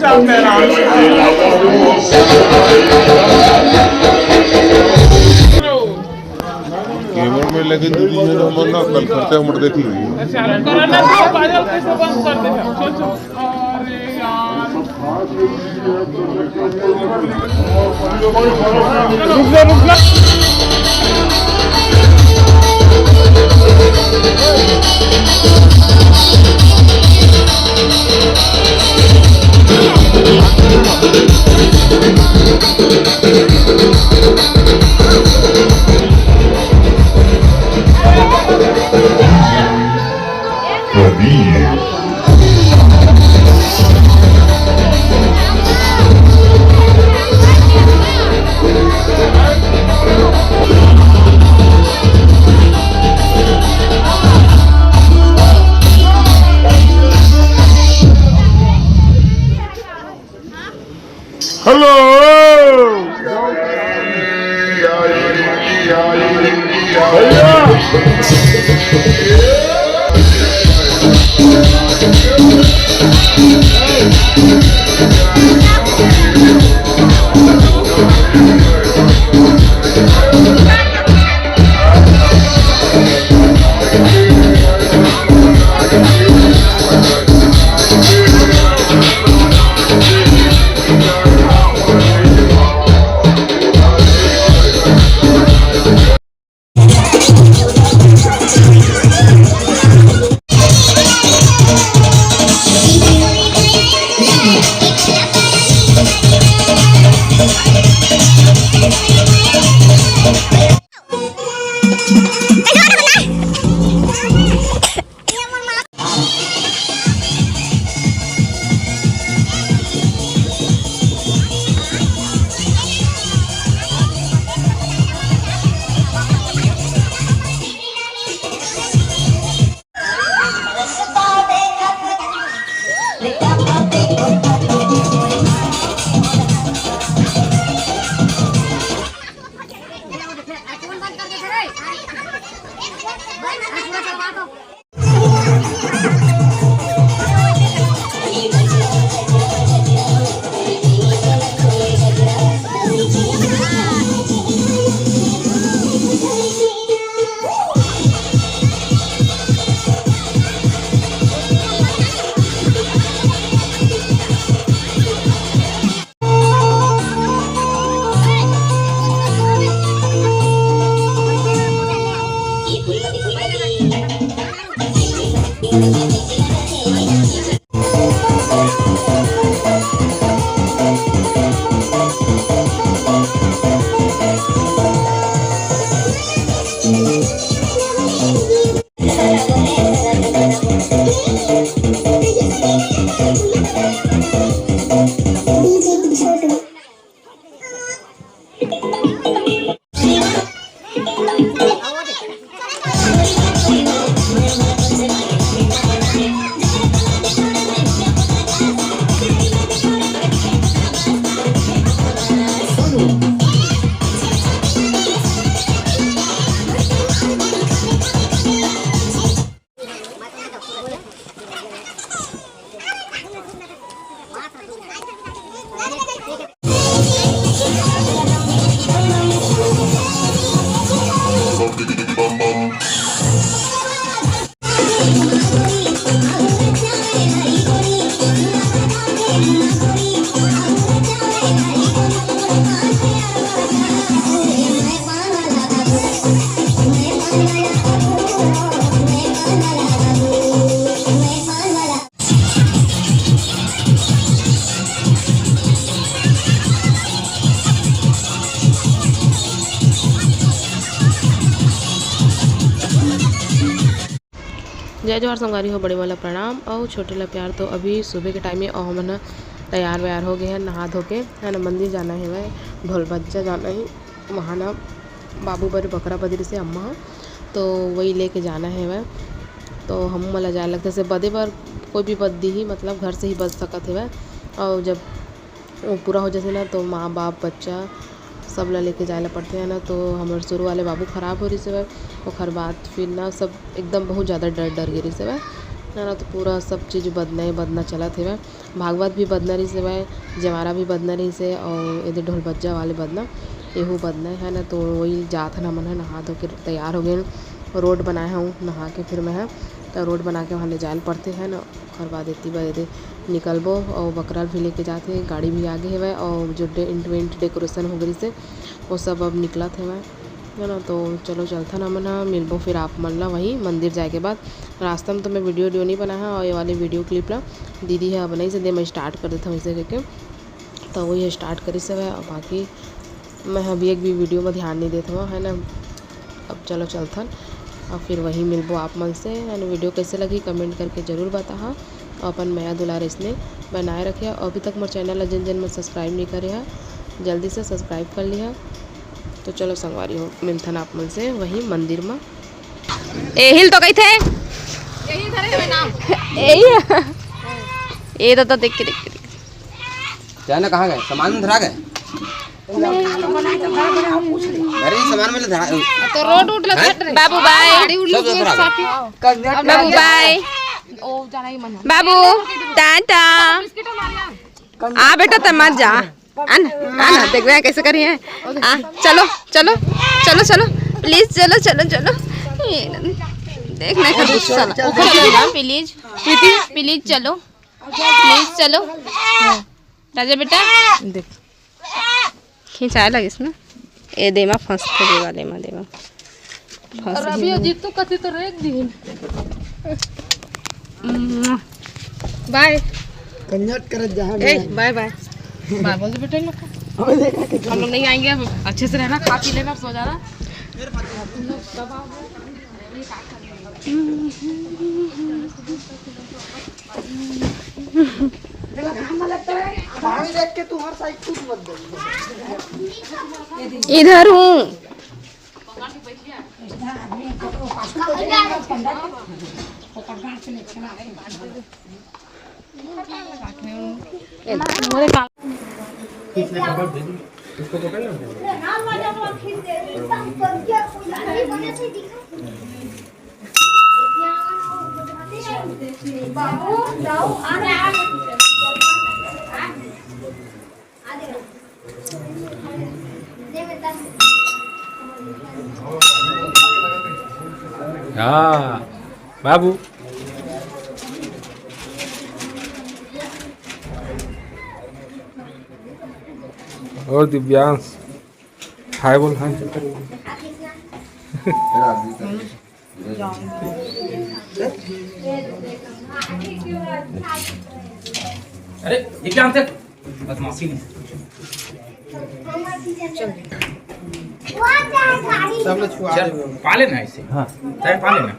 केवल में लेकिन दूसरी जगह हम ना कल खर्चा हमर देख ली चालू करो ना तो बादल कैसे बंद कर दे चल चल अरे यार रुक जा हेलो जय जोहार संगवारी हो, बड़े वाला प्रणाम और छोटे ला प्यार। तो अभी सुबह के टाइम में और हम तैयार व्यार हो गए हैं, नहा धो के है ना मंदिर जाना है, वह ढोल बज्जा जाना है वहाँ ना बाबू बड़े बकरा बदरी से अम्मा तो वही लेके जाना है वह। तो हम मला जाए लगता से बदे पर कोई भी बद्दी ही मतलब घर से ही बच सकत है वह। और जब वो पूरा हो जाते ना तो माँ बाप बच्चा सब ला लेके जाए ला पड़ते हैं ना। तो हमारे शुरू वाले बाबू ख़राब हो रही से वह, ओखर बाद फिर ना सब एकदम बहुत ज़्यादा डर गिरी से वह। है ना। तो पूरा सब चीज़ बदना ही बदना चला थे। भागवत भी बदना रही से वह, जवारा भी बदना रही से, और इधर ढोल बज्जा वाले बदना एहू बदना है ना। तो वही जात है ना मन है, नहा धो के तैयार हो गए। रोड बनाया हूँ नहा के, फिर मैं है तो रोड बना के वहाँ ले जाए पड़ते हैं ना। और बाद इतनी बजे निकलबो और बकरा भी लेके जाते, गाड़ी भी आगे है वह, और जो इवेंट डेकोरेशन हो गई से वो सब अब निकला थे मैं, है ना। तो चलो चलता ना मना मिलबो फिर आप मन ला वहीं मंदिर जाए के बाद। रास्ता में तो मैं वीडियो नहीं बनाया, और ये वाले वीडियो क्लिप ला दीदी है बनाई से दे, मैं स्टार्ट कर देता हूँ इसे करके। तो वही स्टार्ट करी से है, और बाकी मैं अभी एक भी वीडियो में ध्यान नहीं देता हूँ, है ना। अब चलो चलथन और फिर वहीं मिलबो आप मन से, है ना। वीडियो कैसे लगी कमेंट करके ज़रूर बता। और अपन माया दुलार इसने बनाए रखे, और अभी तक मोर चैनल जिन जिन में सब्सक्राइब नहीं करे है जल्दी से सब्सक्राइब कर लिया। तो चलो संगवारी हो मिलथन आप मन से वहीं मंदिर में। एहिल तो कही थे यही धरे नाम यही ये तो देख के जाना कहाँ गए? सामान धरा गए? अरे सामान में धरा तो रोड उठ लगा। बाबू बाय बाबू बाय बाबू टाटा आ बेटा तब मत जा आना देख रहे हैं कैसे करी है। चलो चलो चलो चलो प्लीज चलो चलो चलो देखना प्लीज प्लीज चलो प्लीज चलो राजा बेटा देख खिंचाए लगे इसमें ए देमा फंसते दे वाले में देमा फंस अभी अजीत तो कथी तो रेक दी बाय कन्याट कर जहाँ बाय बाय बाय बोल दे बेटा हम लोग नहीं आएंगे, अब अच्छे से रहना, खा पी लेना, सो जाना। देख के तू हर साइड टूट मत दे। इधर हूँ हाँ बाबू और दिव्यांश हाय बोल हाय। अरे दिव्यांश बदमाशी नहीं सब लोग छुआ चल पा लेना इसे। हाँ पा लेना।